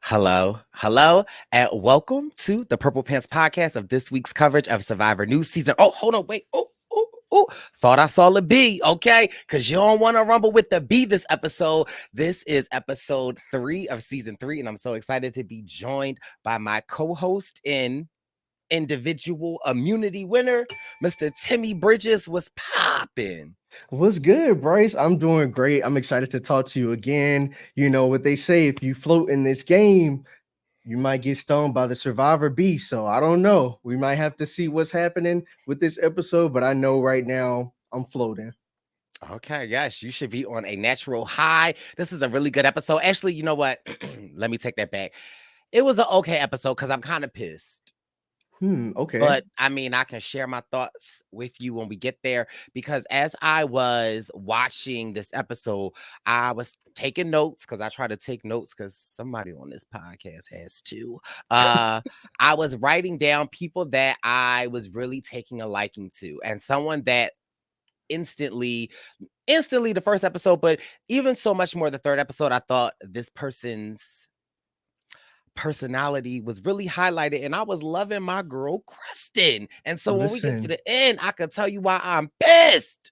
Hello, and welcome to the Purple Pants podcast of this week's coverage of Survivor New Season. Oh, hold on, wait. Oh. Thought I saw the B, okay? Because you don't want to rumble with the B this episode. This is episode 3 of season 3, and I'm so excited to be joined by my co-host in individual immunity winner, Mr. Timmy Bridges. Was popping. What's good, Bryce? I'm doing great. I'm excited to talk to you again. You know what they say, if you float in this game, you might get stoned by the survivor beast. So I don't know. We might have to see what's happening with this episode, but I know right now I'm floating. Okay, yes, you should be on a natural high. This is a really good episode. Actually, you know what? Let me take that back. It was an okay episode because I'm kind of pissed. Okay. But I mean, I can share my thoughts with you when we get there because as I was watching this episode, I was taking notes because I try to take notes because somebody on this podcast has to. I was writing down people that I was really taking a liking to, and someone that instantly the first episode, but even so much more the third episode, I thought this person's personality was really highlighted, and I was loving my girl Kristen. And so when we get to Listen, the end, I can tell you why I'm pissed.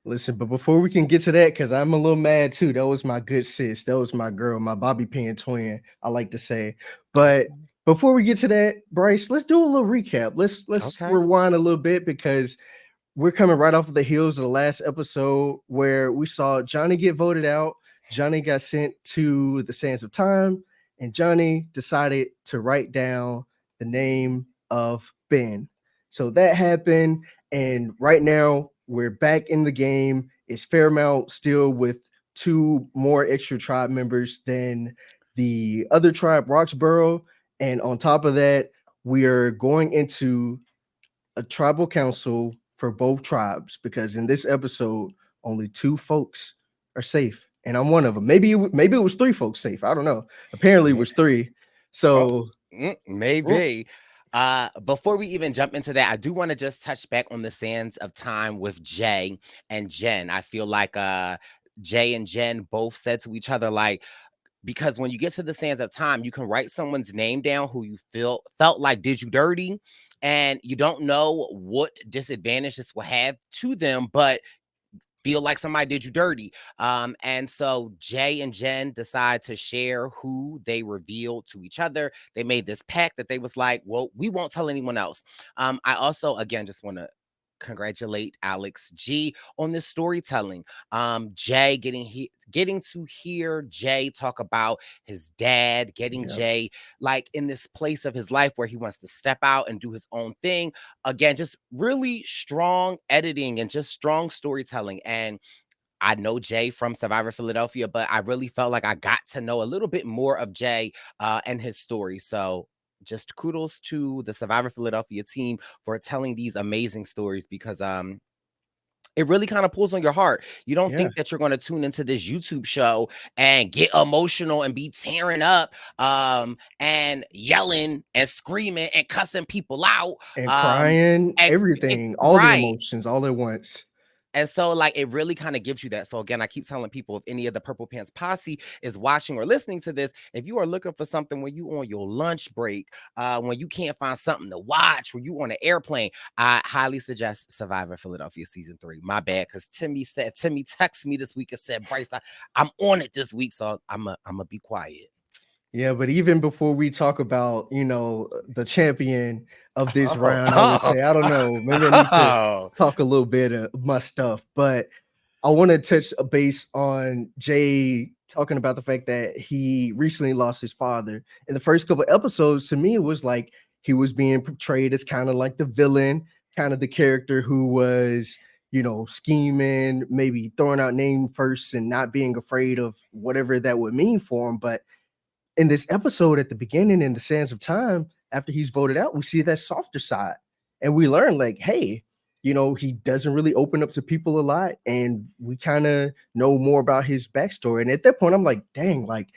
listen, but before we can get to that, because I'm a little mad too. That was my good sis. That was my girl, my Bobby Pin twin, I like to say. But before we get to that, Bryce, let's do a little recap. Let's Okay. rewind a little bit because we're coming right off of the heels of the last episode where we saw Johnny get voted out. Johnny got sent to the sands of time, and Johnny decided to write down the name of Ben. So that happened, and right now we're back in the game. It's Fairmount still with two more extra tribe members than the other tribe, Roxborough. And on top of that, we are going into a tribal council for both tribes because in this episode, only two folks are safe, and I'm one of them. Maybe it was three folks safe. I don't know. Apparently, it May- was three. oh, So, mm, maybe. Before we even jump into that, I do want to just touch back on the sands of time with Jay and Jen. I feel like Jay and Jen both said to each other, like, because when you get to the sands of time, you can write someone's name down who you felt like did you dirty, and you don't know what disadvantage this will have to them, but feel like somebody did you dirty. And so Jay and Jen decide to share who they revealed to each other. They made this pact that they was like, well, we won't tell anyone else. I also, again, just want to congratulate Alex G on this storytelling. Jay getting to hear Jay talk about his dad, getting yeah, Jay like in this place of his life where he wants to step out and do his own thing. Again, just really strong editing and just strong storytelling. And I know Jay from Survivor Philadelphia, but I really felt like I got to know a little bit more of Jay and his story. So just kudos to the Survivor Philadelphia team for telling these amazing stories because it really kind of pulls on your heart. You don't yeah, think that you're going to tune into this YouTube show and get emotional and be tearing up and yelling and screaming and cussing people out. and Um crying, and everything, all the right. emotions, all at once. And so, like, it really kind of gives you that. So, again, I keep telling people if any of the Purple Pants posse is watching or listening to this, if you are looking for something when you on your lunch break, when you can't find something to watch, when you on an airplane, I highly suggest Survivor Philadelphia season 3. My bad, because Timmy texted me this week and said, Bryce, I'm on it this week, so I'm a be quiet. Yeah, but even before we talk about, the champion of this Oh, round, I would say, I don't know, maybe I need to oh. talk a little bit of my stuff, but I want to touch a base on Jay talking about the fact that he recently lost his father. In the first couple episodes, to me, it was like he was being portrayed as kind of like the villain, kind of the character who was, scheming, maybe throwing out name first and not being afraid of whatever that would mean for him. But in this episode at the beginning in the sands of time after he's voted out, we see that softer side and we learn like, hey, he doesn't really open up to people a lot, and we kind of know more about his backstory. And at that point I'm like, dang, like,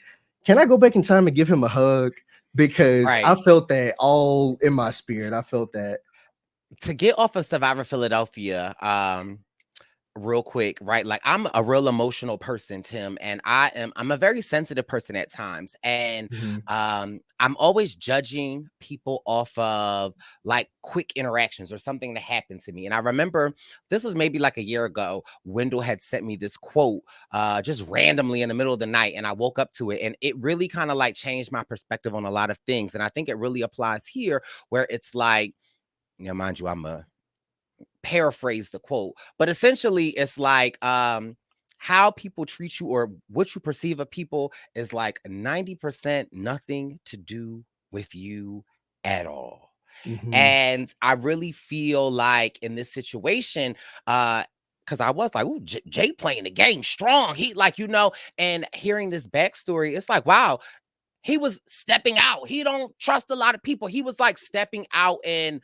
can I go back in time and give him a hug? Because I Right. felt that all in my spirit. I felt that. To get off of Survivor Philadelphia, real quick, right? Like I'm a real emotional person, Tim, and I'm a very sensitive person at times. And Mhm. I'm always judging people off of like quick interactions or something that happened to me. And I remember this was maybe like a year ago. Wendell had sent me this quote just randomly in the middle of the night, and I woke up to it, and it really kind of like changed my perspective on a lot of things. And I think it really applies here, where it's like, you know, mind you, I'm a paraphrase the quote, but essentially it's like how people treat you or what you perceive of people is like 90% nothing to do with you at all. Mhm. And I really feel like in this situation, because I was like, "Ooh, Jay playing the game strong." He like, and hearing this backstory, it's like, wow, he was stepping out. He don't trust a lot of people. He was like stepping out, and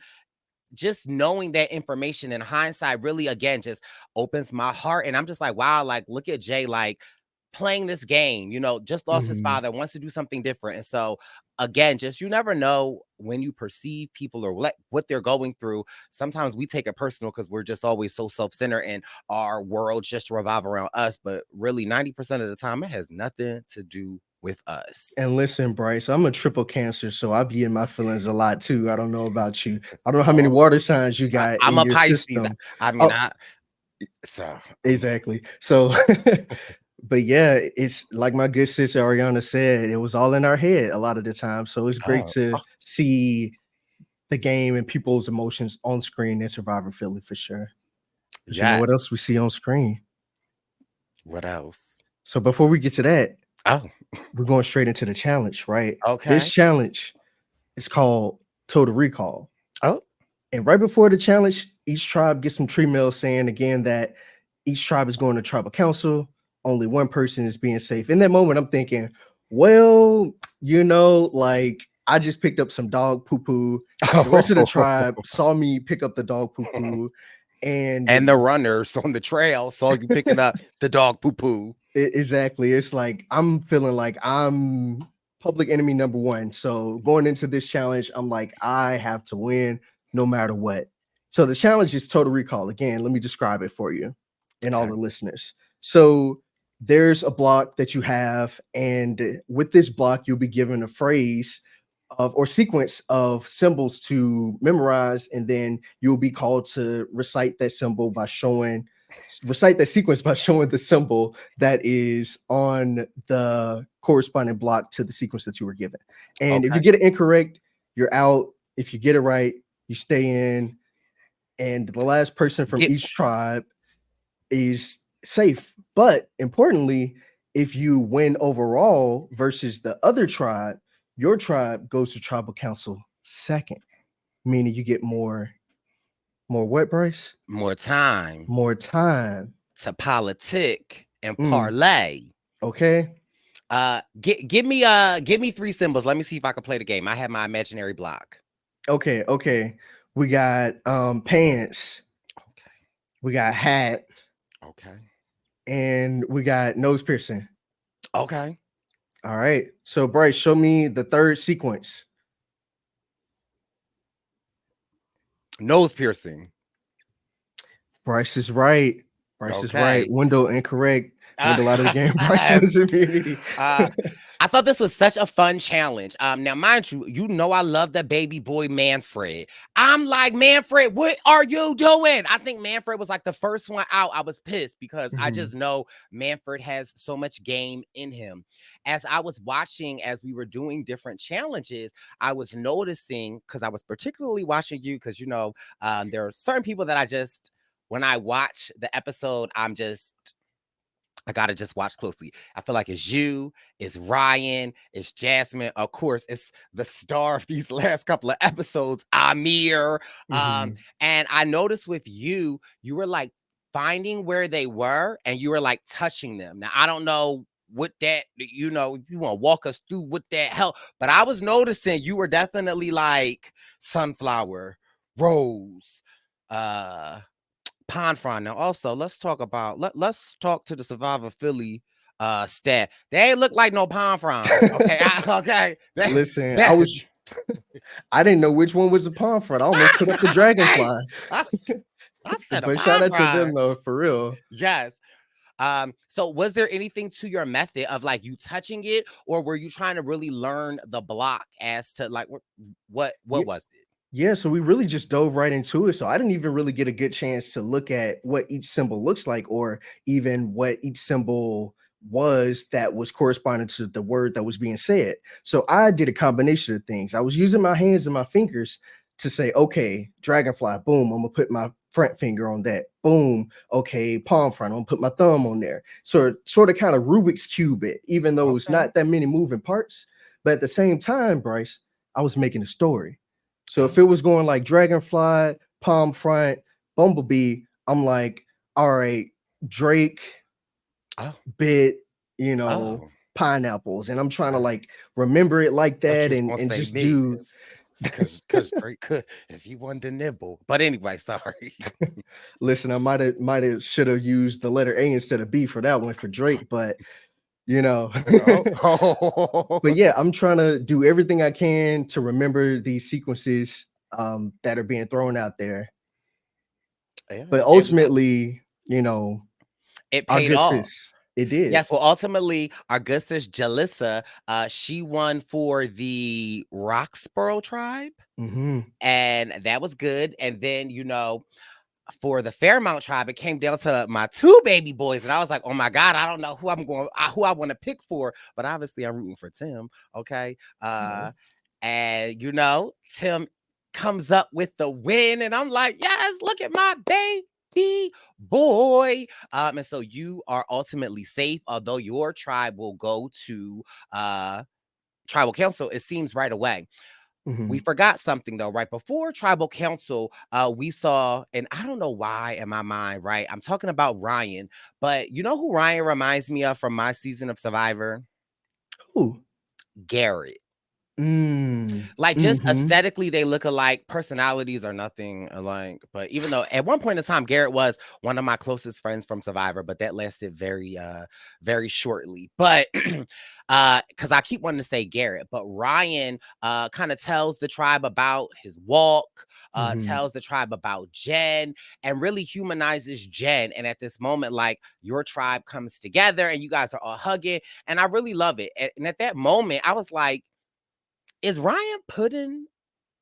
just knowing that information in hindsight really again just opens my heart. And I'm just like, wow, like look at Jay, like playing this game, just lost his Mhm. father, wants to do something different. And so again, just you never know when you perceive people or what they're going through. Sometimes we take it personal because we're just always so self-centered and our world just revolve around us. But really 90% of the time it has nothing to do with us. And listen, Bryce, I'm a triple cancer, so I be in my feelings a lot too. I don't know about you. I don't know how many Oh, water signs you got I'm in a your Pisces. system. I mean, Oh, I so exactly. So, but yeah, it's like my good sister Ariana said, it was all in our head a lot of the time. So it's great oh, to see the game and people's emotions on screen in Survivor Philly for sure. Because you know yeah. what else we see on screen. What else? So before we get to that, Oh, we're going straight into the challenge, right? This okay. challenge is called Total Recall. Oh, And right before the challenge, each tribe gets some tree mail saying again that each tribe is going to tribal council. Only one person is being safe. In that moment, I'm thinking, well, like I just picked up some dog poo poo. The rest of the tribe saw me pick up the dog poo poo. and And the runners on the trail saw you picking up the dog poo poo. exactly. It's like I'm feeling like I'm public enemy number one. So going into this challenge, I'm like, I have to win no matter what. So the challenge is total recall. Again, let me describe it for you and all Okay. the listeners. So there's a block that you have, and with this block, you'll be given a phrase of or sequence of symbols to memorize, and then you'll be called to recite that sequence by showing the symbol that is on the corresponding block to the sequence that you were given. And if you Okay. get it incorrect, you're out. If you get it right, you stay in. And the last person from Get each tribe is safe. But importantly, if you win overall versus the other tribe, your tribe goes to tribal council second, meaning you get more what, Bryce? more time More time. to politic and Mm, parlay. okay. Give me three symbols. Let me see if I can play the game. I have my imaginary block. Okay. We got pants, Okay. we got hat, Okay. and we got nose piercing. Okay. All right. So Bryce, show me the third sequence. Nose piercing. Bryce is right. Bryce is right. Okay. Window incorrect. Uh, Window out of the game. Bryce has immunity. uh, I thought this was such a fun challenge. Now, mind you, I love the baby boy Manfred. I'm like, Manfred, what are you doing? I think Manfred was like the first one out. I was pissed because I Mhm, just know Manfred has so much game in him. As I was watching, as we were doing different challenges, I was noticing because I was particularly watching you because there are certain people that when I watch the episode, I gotta just watch closely. I feel like it's you, it's Ryan, it's Jasmine. Of course, it's the star of these last couple of episodes, Amir. mhm. And I noticed with you were like finding where they were and you were like touching them. Now, I don't know what that, if you want to walk us through what that help, but I was noticing you were definitely like sunflower, rose, uh pond frond. Now, also, let's talk to the Survivor Philly stat. They ain't look like no pond fronds. Okay, okay. Listen, That, I didn't know which one was the palm front. I almost put up the right. dragonfly. I was. I said a But shout out to them bonfire. though, for real. Yes. So was there anything to your method of like you touching it, or were you trying to really learn the block as to like what Yeah, was it? yeah, so we really just dove right into it. So I didn't even really get a good chance to look at what each symbol looks like, or even what each symbol was that was corresponding to the word that was being said. So I did a combination of things. I was using my hands and my fingers to say, okay, dragonfly, boom, I'm gonna put my front finger on that. Boom, okay, palm front, I'm gonna put my thumb on there. So sort of kind of Rubik's Cube it, even though it's Okay. not that many moving parts. But at the same time, Bryce, I was making a story. So if it Oh. was going like dragonfly, palm front, bumblebee, I'm like, all right, Drake Oh. bit, Oh. pineapples, and I'm trying to I like remember it like thought that you was and gonna say just me, do. cause Drake could if he wanted to nibble. But anyway, sorry. Listen, I might have should have used the letter A instead of B for that one for Drake, but you know. Oh. But yeah, I'm trying to do everything I can to remember these sequences that are being thrown out there. Yeah. But And ultimately, it our paid good off. sis, it did. Yes, well, ultimately, our good sis Jalissa, she won for the Roxborough tribe, Mhm. and that was good. And then, for the Fairmount tribe, it came down to my two baby boys, and I was like, "Oh my god, I don't know who I want to pick for." But obviously, I'm rooting for Tim. Okay, Oh. and Tim comes up with the win, and I'm like, "Yes, look at my baby boy." And so you are ultimately safe, although your tribe will go to tribal council. It seems right away. We Mhm. forgot something though, right before tribal council, we saw, and I don't know why in my mind, right? I'm talking about Ryan, but you know who Ryan reminds me of from my season of Survivor? Ooh. Garrett. Mm. Like, just Mhm. aesthetically, they look alike. Personalities are nothing alike. But even though at one point in time, Garrett was one of my closest friends from Survivor, but that lasted very shortly. But because I keep wanting to say Garrett, but Ryan kind of tells the tribe about his walk, Mhm. tells the tribe about Jen, and really humanizes Jen. And at this moment, like, your tribe comes together and you guys are all hugging. And I really love it. And at that moment, I was like, is Ryan putting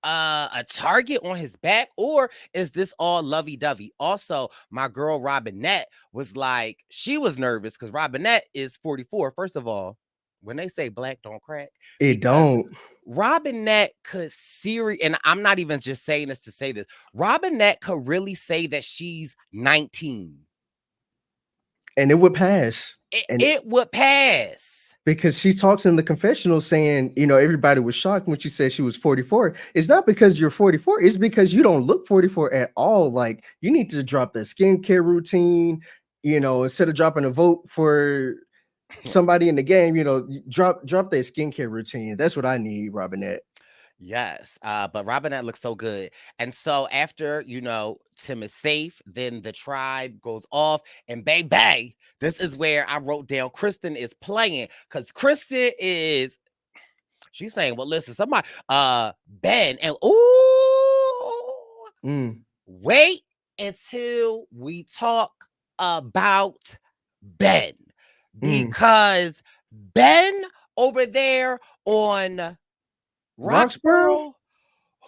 a target on his back, or is this all lovey-dovey? Also, my girl Robinette was like, she was nervous because Robinette is 44. First of all, when they say black don't crack, It because don't. Robinette could and I'm not even just saying this to say this. Robinette could really say that she's 19. And it would pass. It, And it would pass. because she talks in the confessional saying, everybody was shocked when she said she was 44. It's not because you're 44, it's because you don't look 44 at all. Like, you need to drop that skincare routine, instead of dropping a vote for somebody in the game, drop that skincare routine. That's what I need, Robinette. Yes, but Robinette looks so good. And so after, Tim is safe, then the tribe goes off and bang bang. This is where I wrote down Kristen is playing because Kristen is she's saying, well, listen, somebody Ben and ooh, Mm, wait until we talk about Ben. mm. Because Ben over there on Roxborough? Roxborough.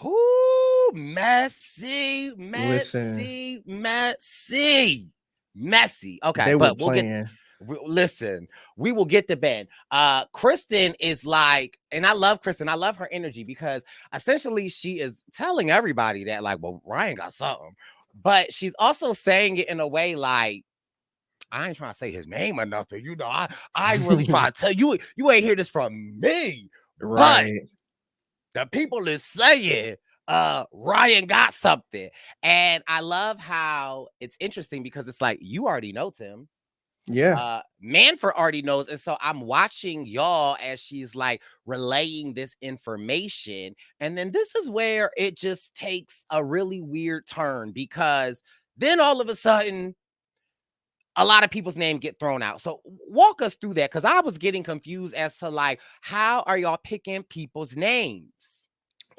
Whoo, messy, Listen, messy, messy, messy. Okay, they were but we'll get. playing. Listen, we will get to Ben. Kristen is like, and I love Kristen. I love her energy because essentially she is telling everybody that, like, well, Ryan got something, but she's also saying it in a way like, I ain't trying to say his name or nothing. I really try to tell you, you ain't hear this from me, but Right. the people is saying Ryan got something. And I love how it's interesting because it's like you already know Tim. Yeah. Manford already knows. And so I'm watching y'all as she's like relaying this information. And then this is where it just takes a really weird turn because then all of a sudden a lot of people's name get thrown out. So walk us through that because I was getting confused as to like how are y'all picking people's names?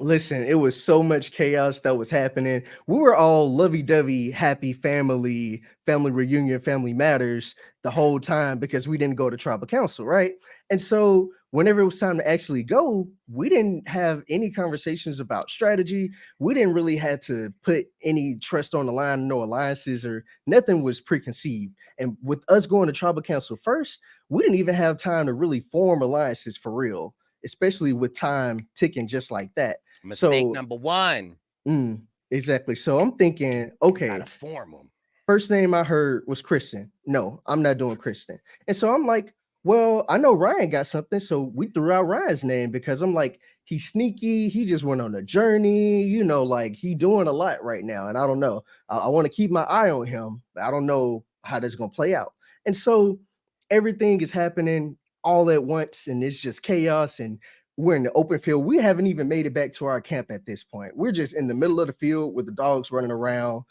Listen, it was so much chaos that was happening. We were all lovey-dovey, happy family, family reunion, family matters the whole time because we didn't go to tribal council, right? And so whenever it was time to actually go, we didn't have any conversations about strategy. We didn't really had to put any trust on the line, no alliances or nothing was preconceived. And with us going to tribal council first, we didn't even have time to really form alliances for real, especially with time ticking just like that. Mistake So, number one. mm, exactly. So I'm thinking, Gotta okay, form them. first name I heard was Kristen. No, I'm not doing Kristen. And so I'm like, well, I know Ryan got something. So we threw out Ryan's name because I'm like, he's sneaky. He just went on a journey, like he doing a lot right now. And I don't know. I want to keep my eye on him, but I don't know how that's going to play out. And so everything is happening all at once and it's just chaos and we're in the open field. We haven't even made it back to our camp at this point. We're just in the middle of the field with the dogs running around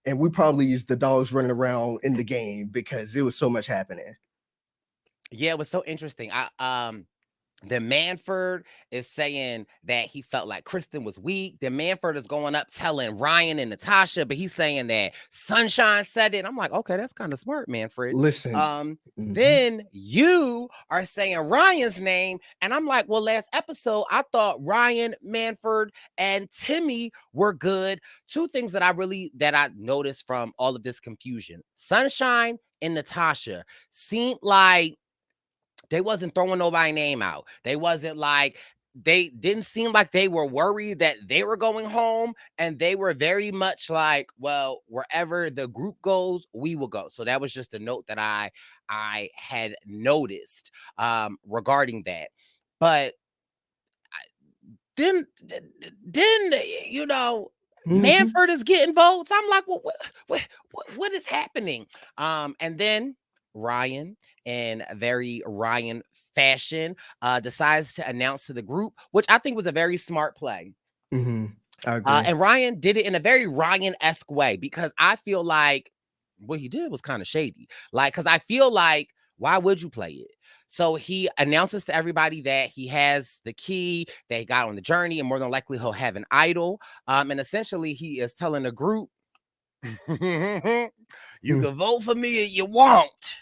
and we probably used the dogs running around in the game because it was so much happening. Yeah, it was so interesting. Then Manford is saying that he felt like Kristen was weak. Then Manford is going up telling Ryan and Natasha, but he's saying that Sunshine said it. I'm like, okay, that's kind of smart, Manfred. Listen, Then you are saying Ryan's name, and I'm like, well, last episode I thought Ryan, Manford, and Timmy were good. Two things that I noticed from all of this confusion: Sunshine and Natasha seemed like they wasn't throwing nobody name out. They wasn't like they didn't seem like they were worried that they were going home, and they were very much like, well, wherever the group goes, we will go. So that was just a note that I had noticed regarding that. But then then you know mm-hmm, Manford is getting votes. I'm like, well, what is happening? And then Ryan, in very Ryan fashion, decides to announce to the group, which I think was a very smart play. mm-hmm, I agree. And Ryan did it in a very Ryan-esque way because I feel like what he did was kind of shady. Like, because I feel like, why would you play it? So he announces to everybody that he has the key, that he got on the journey, and more than likely he'll have an idol. And essentially, he is telling the group, you Mm, can vote for me or you won't.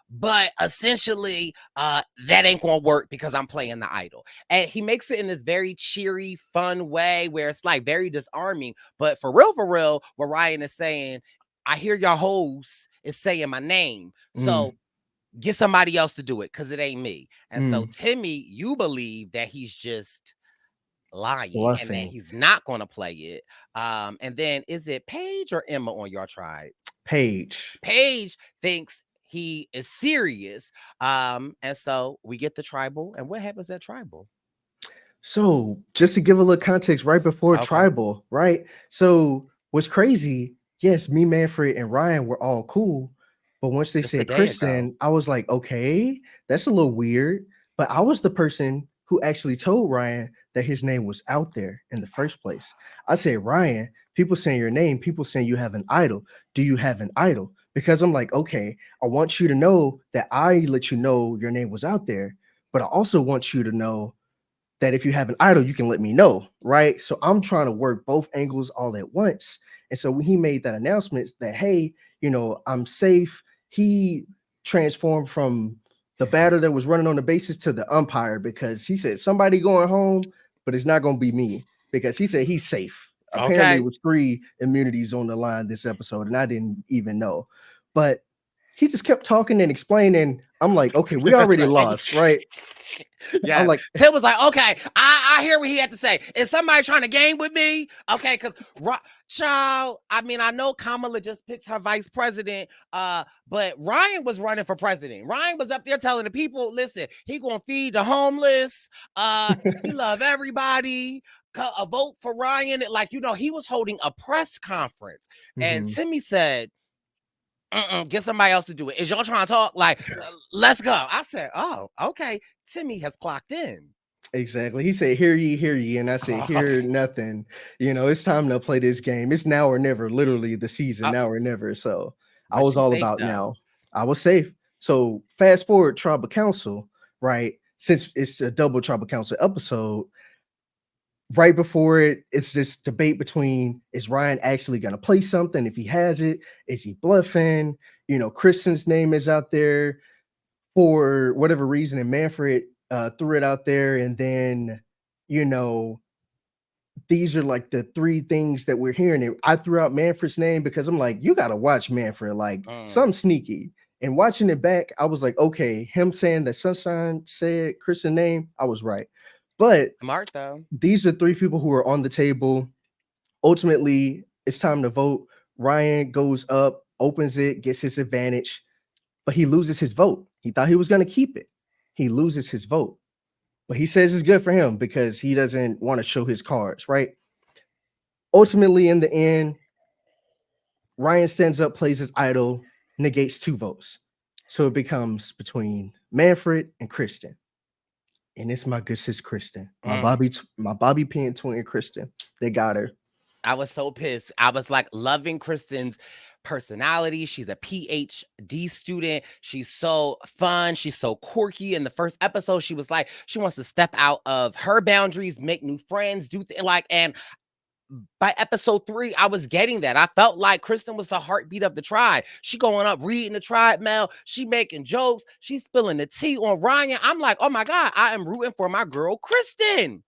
But essentially, that ain't gonna work because I'm playing the idol. And he makes it in this very cheery, fun way where it's like very disarming. But for real, what Ryan is saying, I hear your host is saying my name. mm, So get somebody else to do it because it ain't me. And so, mm, Timmy, you believe that he's just lying and that bluffing. he's not gonna play it. And then is it Paige or Emma on your tribe? Page. Paige thinks he is serious. And so we get the tribal. And what happens at tribal? So just to give a little context right before Okay. tribal, right? So what's crazy, yes, me, Manfred, and Ryan were all cool. But once they Just a said day ago. Kristen, I was like, okay, that's a little weird. But I was the person who actually told Ryan that his name was out there in the first place. I said, Ryan, people saying your name, people saying you have an idol. Do you have an idol? Because I'm like, okay, I want you to know that I let you know your name was out there, but I also want you to know that if you have an idol, you can let me know, right? So I'm trying to work both angles all at once. And so when he made that announcement that, hey, I'm safe, he transformed from the batter that was running on the bases to the umpire because he said somebody going home, but it's not going to be me because he said he's safe. Apparently, it Okay. was 3 immunities on the line this episode, and I didn't even know. But he just kept talking and explaining. I'm like, okay, we That's already right. lost, right? I'm Yeah. like, Tim was like, okay, I hear what he had to say. Is somebody trying to game with me? Okay, because child, I mean, I know Kamala just picked her vice president, but Ryan was running for president. Ryan was up there telling the people, listen, he gonna feed the homeless, he love everybody. A vote for Ryan. Like, he was holding a press conference. And mhm. Timmy said, get somebody else to do it. Is y'all trying to talk? Like, let's go. I said, oh, okay. Timmy has clocked in. Exactly. He said, hear ye. And I said, hear nothing. It's time to play this game. It's now or never, literally the season, Uh, now or never. So I but was you all safe about though. now. I was safe. So fast forward tribal council, right? Since it's a double tribal council episode, right before it, it's this debate between, is Ryan actually going to play something? If he has it, is he bluffing? Kristen's name is out there for whatever reason, and Manfred threw it out there. And then, you know, these are like the three things that we're hearing. And I threw out Manfred's name because I'm like, you got to watch Manfred, like Mm, some sneaky. And watching it back, I was like, okay, him saying that Sunshine said Kristen's name, I was right. But smart though. these are three people who are on the table. Ultimately, it's time to vote. Ryan goes up, opens it, gets his advantage, but he loses his vote. He thought he was going to keep it. He loses his vote, but he says it's good for him because he doesn't want to show his cards, right? Ultimately, in the end, Ryan stands up, plays his idol, negates 2 votes. So it becomes between Manfred and Kristen. And it's my good sis Kristen, Mm. My Bobby pin twin Kristen. They got her. I was so pissed. I was like loving Kristen's personality. She's a PhD student. She's so fun. She's so quirky. In the first episode, she was like, she wants to step out of her boundaries, make new friends, and by episode 3, I was getting that. I felt like Kristen was the heartbeat of the tribe. She going up, reading the tribe mail. She making jokes. She's spilling the tea on Ryan. I'm like, oh my God, I am rooting for my girl, Kristen.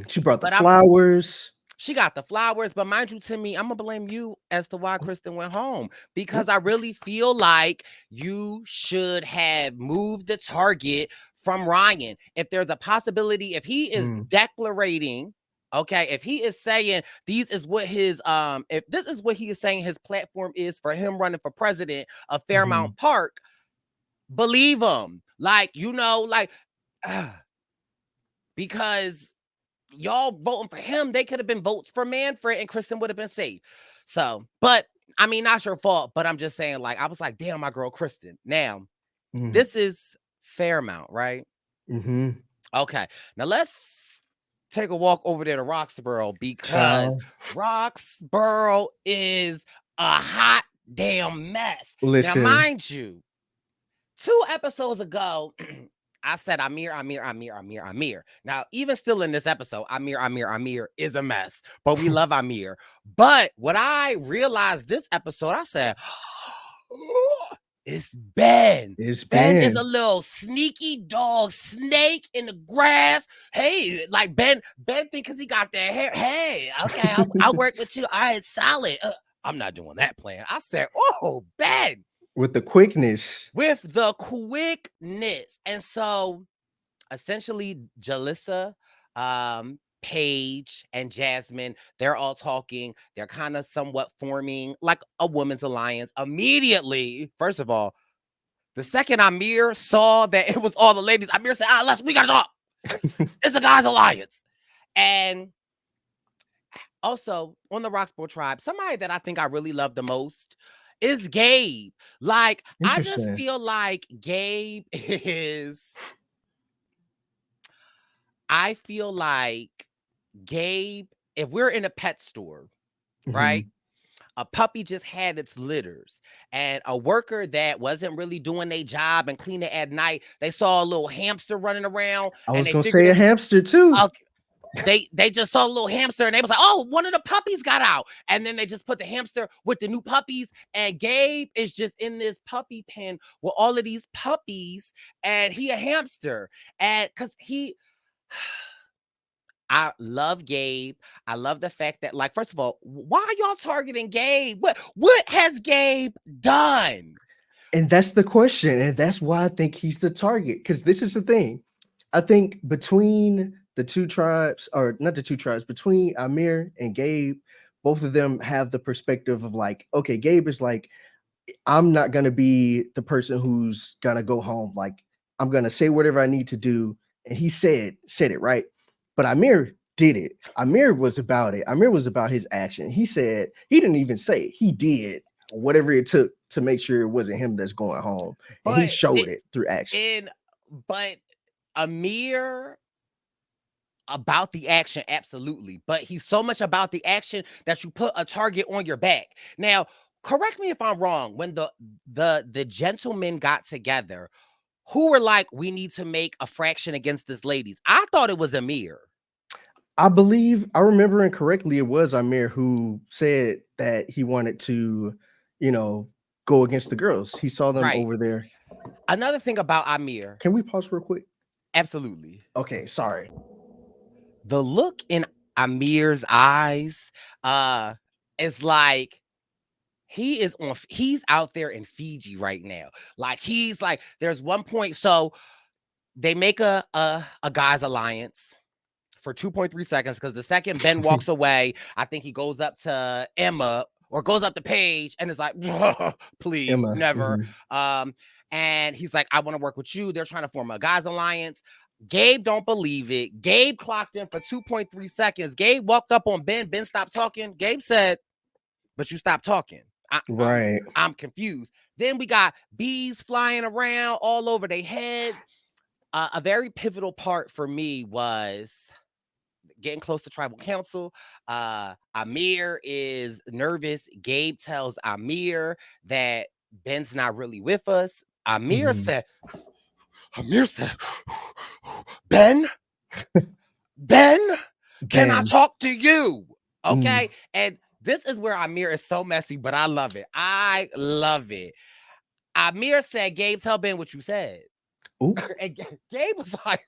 She brought the But I'm flowers. She got the flowers, but mind you, Timmy, I'm gonna blame you as to why Kristen went home because Yep. I really feel like you should have moved the target from Ryan. If there's a possibility, if he is Mm, declarating, okay, if he is saying if this is what he is saying his platform is for him running for president of mhm, Fairmount Park, believe him. Because y'all voting for him, they could have been votes for Manfred and Kristen would have been safe. So, but I mean, not your fault, but I'm just saying, like, I was like, damn, my girl Kristen. Now, mm, this is Fairmount, right? mhm. Okay. Now let's take a walk over there to Roxborough because Child, Roxborough is a hot damn mess. Now, listen, mind you, 2 episodes ago, I said Amir. Now, even still in this episode, Amir is a mess, but we love Amir. But what I realized this episode, I said, it's Ben. it's Ben is a Ben. little sneaky dog snake in the grass. Hey, like Ben think because he got that hair. Hey, okay, I'll work with you. All right, solid. I'm not doing that plan. I said, oh, Ben With the quickness. with the quickness. And so essentially Jalissa, Paige, and Jasmine, they're all talking. They're kind of somewhat forming like a women's alliance. Immediately, first of all, the second Amir saw that it was all the ladies, Amir said, we gotta talk. It's a guys' alliance. And also on the Roxborough tribe, somebody that I think I really love the most is Gabe. Like, I just Interesting. feel like Gabe is I feel like Gabe, if we're in a pet store, right? Mhm. A puppy just had its litters, and a worker that wasn't really doing their job and cleaning at night, they saw a little hamster running around, I and was they gonna figured say it a was hamster too. okay. They just saw a little hamster and they was like, oh, one of the puppies got out. And then they just put the hamster with the new puppies. And Gabe is just in this puppy pen with all of these puppies, and he a hamster. And because I love Gabe. I love the fact that, like, first of all, why are y'all targeting Gabe? What has Gabe done? And that's the question. And that's why I think he's the target. Because this is the thing. I think between the two tribes, or not the two tribes, between Amir and Gabe, both of them have the perspective of like, okay, Gabe is like, I'm not gonna be the person who's gonna go home. Like, I'm gonna say whatever I need to do. And he said it right. But Amir did it. Amir was about it. Amir was about his action. He said, he didn't even say it. He did whatever it took to make sure it wasn't him that's going home. And he But showed it through actions. in but Amir about the action, absolutely. But he's so much about the action that you put a target on your back. Now, correct me if I'm wrong. When the gentlemen got together, who were like, we need to make a fraction against this ladies? I thought it was Amir. I believe I remember incorrectly. It was Amir who said that he wanted to, you know, go against the girls. He saw them Right. over there. Another thing about Amir, Can we pause real quick? absolutely. Okay, sorry. The look in Amir's eyes is like he's out there in Fiji right now. Like he's like there's one point so they make a guys alliance for 2.3 seconds because the second Ben walks away, I think he goes up to Emma or goes up the page and is like, please, Emma. never. Mhm. Um, and he's like, I want to work with you. They're trying to form a guys alliance. Gabe don't believe it. Gabe clocked in for 2.3 seconds. Gabe walked up on Ben. Ben stopped talking. Gabe said, but you stopped talking. I, I'm Right. I'm confused. Then we got bees flying around all over their head. A very pivotal part for me was getting close to tribal council. Amir is nervous. Gabe tells Amir that Ben's not really with us. Mhm. Amir said, Ben, Ben, can I Ben. talk to you? Mm. Okay. And this is where Amir is so messy, but I love it. I love it. Amir said, Gabe, tell Ben what you said. Ooh. And Gabe was like,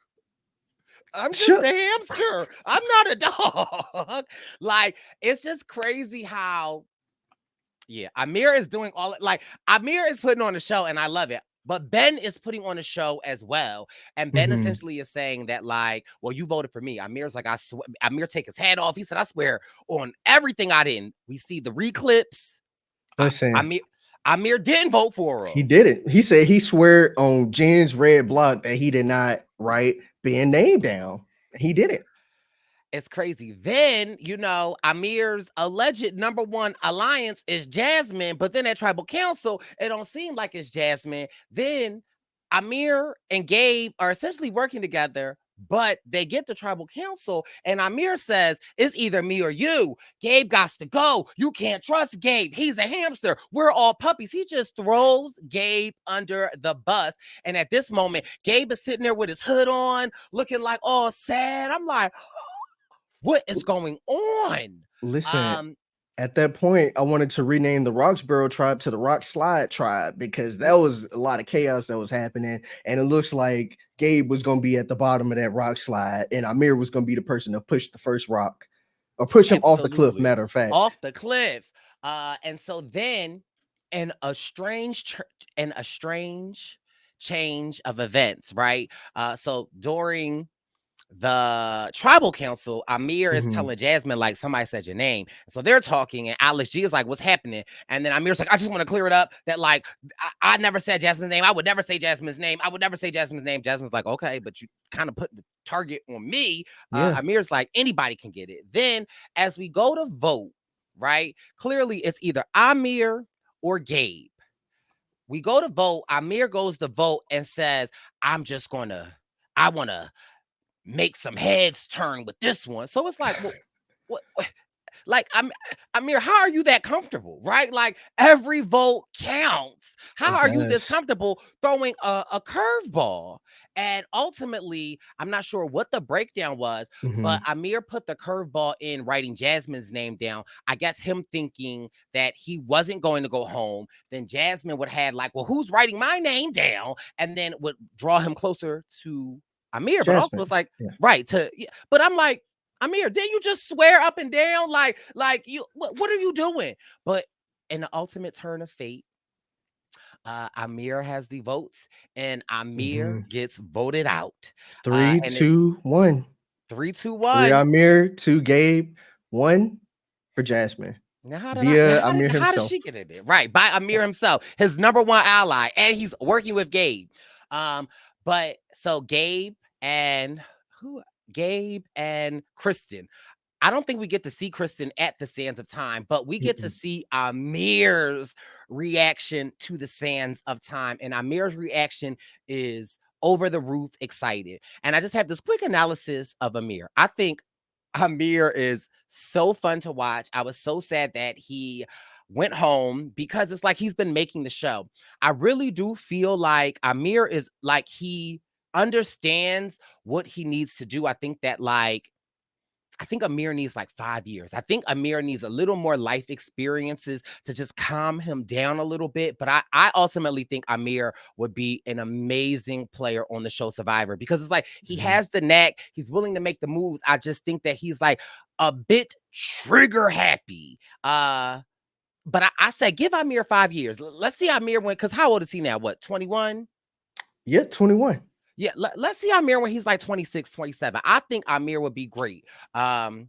I'm just Shut. a hamster. I'm not a dog. Like, it's just crazy how, yeah, Amir is doing all like Amir is putting on a show, and I love it. But Ben is putting on a show as well. And Ben Mhm. essentially is saying that, like, well, you voted for me. Amir's like, I swear, Amir take his head off. He said, I swear on everything I didn't. We see the reclips. I, Listen, Amir, Amir didn't vote for he him. did it. He said he swear on Jen's red block that he did not write being named down. He did it. It's crazy. Then, Amir's alleged number one alliance is Jasmine, but then at tribal council, it don't seem like it's Jasmine. Then Amir and Gabe are essentially working together, but they get to tribal council, and Amir says, it's either me or you. Gabe got to go. You can't trust Gabe. He's a hamster. We're all puppies. He just throws Gabe under the bus. And at this moment, Gabe is sitting there with his hood on, looking like all sad. I'm like, what is going on? Listen, Um, at that point, I wanted to rename the Roxborough tribe to the Rock Slide tribe because that was a lot of chaos that was happening. And it looks like Gabe was going to be at the bottom of that rock slide, and Amir was going to be the person to push the first rock or push him off the cliff, Absolutely. matter of fact. Off the cliff. And so then in a strange in a strange change of events, right? So during the tribal council, Amir is Mhm. telling Jasmine, like, somebody said your name. So they're talking, and Alex G is like, what's happening? And then Amir's like, I just want to clear it up that, like, I never said Jasmine's name. I would never say Jasmine's name. I would never say Jasmine's name. Jasmine's like, okay, but you kind of put the target on me. Yeah. Amir's like, anybody can get it. Then as we go to vote, right? Clearly it's either Amir or Gabe. We go to vote. Amir goes to vote and says, I want to make some heads turn with this one. So it's like, well, what like Amir, how are you that comfortable, right? Like every vote counts. How It are you this does. comfortable throwing a curveball? And ultimately, I'm not sure what the breakdown was, but Mhm. Amir put the curveball in writing Jasmine's name down. I guess him thinking that he wasn't going to go home. Then Jasmine would have like, well, who's writing my name down? And then would draw him closer to Amir. But also it's Jasmine. like, Yeah. right, but I'm like, Amir, didn't you just swear up and down like you what are you doing? But in the ultimate turn of fate, Amir has the votes and Amir Mhm. gets voted out. Three, And it two, one. three, two, Three one. Amir, two Gabe, one for Jasmine Now how did I via Amir how did himself. she get in there? Right, by Amir himself, his number one ally, and he's working with Gabe. But so and who Gabe and Kristen. I don't think we get to see Kristen at the Sands of Time, but we get to Mm-mm. see Amir's reaction to the Sands of Time. And Amir's reaction is over the roof excited. And I just have this quick analysis of Amir. I think Amir is so fun to watch. I was so sad that he went home because it's like he's been making the show. I really do feel like Amir is like he understands what he needs to do. I think that like I think Amir needs like 5 years. I think Amir needs a little more life experiences to just calm him down a little bit. But I ultimately think Amir would be an amazing player on the show Survivor because it's like he Mhm. has the knack, he's willing to make the moves. I just think that he's like a bit trigger happy. But I said give Amir 5 years. Let's see Amir when, because how old is he now? What, 21? Yeah, 21. Yeah, let's see Amir when he's like 26, 27. I think Amir would be great. And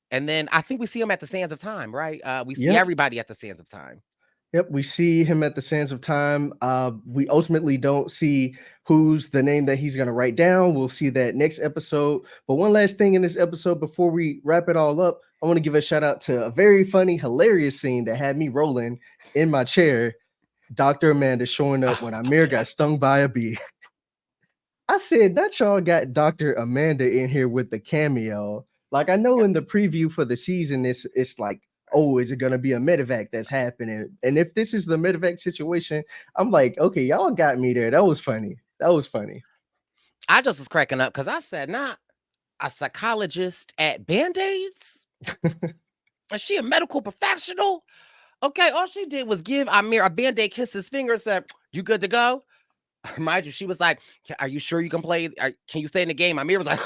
then I think we see him at the Sands of Time, right? We see Yep. everybody at the Sands of Time. Yep, we see him at the sands of time. We ultimately don't see who's the name that he's going to write down. We'll see that next episode. But one last thing in this episode before we wrap it all up, I want to give a shout out to a very funny, hilarious scene that had me rolling in my chair. Dr. Amanda showing up when Oh, Amir got yes. stung by a bee. I said, not y'all got Dr. Amanda in here with the cameo. Like, I know in the preview for the season, it's like, oh, is it gonna be a medevac that's happening? And if this is the medevac situation, I'm like, okay, y'all got me there. That was funny. That was funny. I just was cracking up because I said, not a psychologist at Band-Aids? Is she a medical professional? Okay, all she did was give Amir a Band-Aid, kiss his finger, and said, you good to go? Mind you, she was like, are you sure you can play? Can you stay in the game? Amir was like,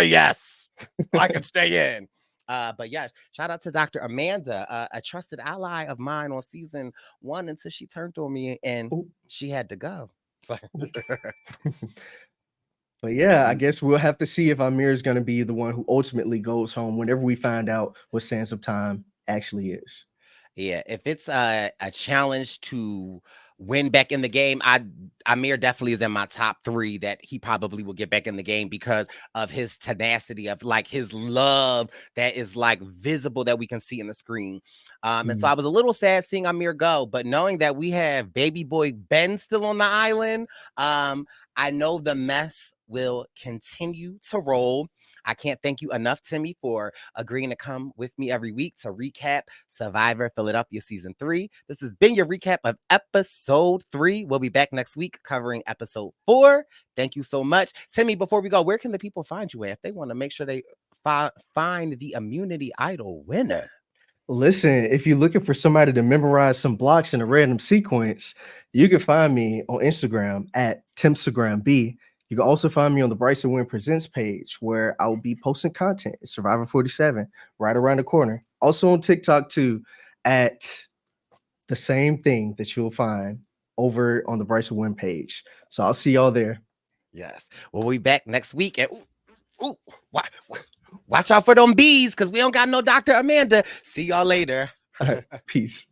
yes, I can stay in. But yeah, shout out to Dr. Amanda, a trusted ally of mine on season 1 until she turned on me and Ooh, she had to go. So, ooh. But yeah, I guess we'll have to see if Amir is going to be the one who ultimately goes home whenever we find out what Sands of Time actually is. yeah, if it's a challenge to win back in the game, Amir definitely is in my top 3 that he probably will get back in the game because of his tenacity, of like his love that is like visible that we can see in the screen. And so Mm. I was a little sad seeing Amir go, but knowing that we have baby boy Ben still on the island, I know the mess will continue to roll. I can't thank you enough, Timmy, for agreeing to come with me every week to recap Survivor Philadelphia Season 3. This has been your recap of Episode 3. We'll be back next week covering Episode 4. Thank you so much. Timmy, before we go, where can the people find you at if they want to make sure they find the Immunity Idol winner? Listen, if you're looking for somebody to memorize some blocks in a random sequence, you can find me on Instagram at TimSagramB. You can also find me on the Bryson Wynn Presents page where I will be posting content. It's Survivor 47 right around the corner. Also on TikTok too at the same thing that you'll find over on the Bryson Wynn page. So I'll see y'all there. Yes. We'll be back next week. And ooh, watch out for them bees because we don't got no Dr. Amanda. See y'all later. All right, peace.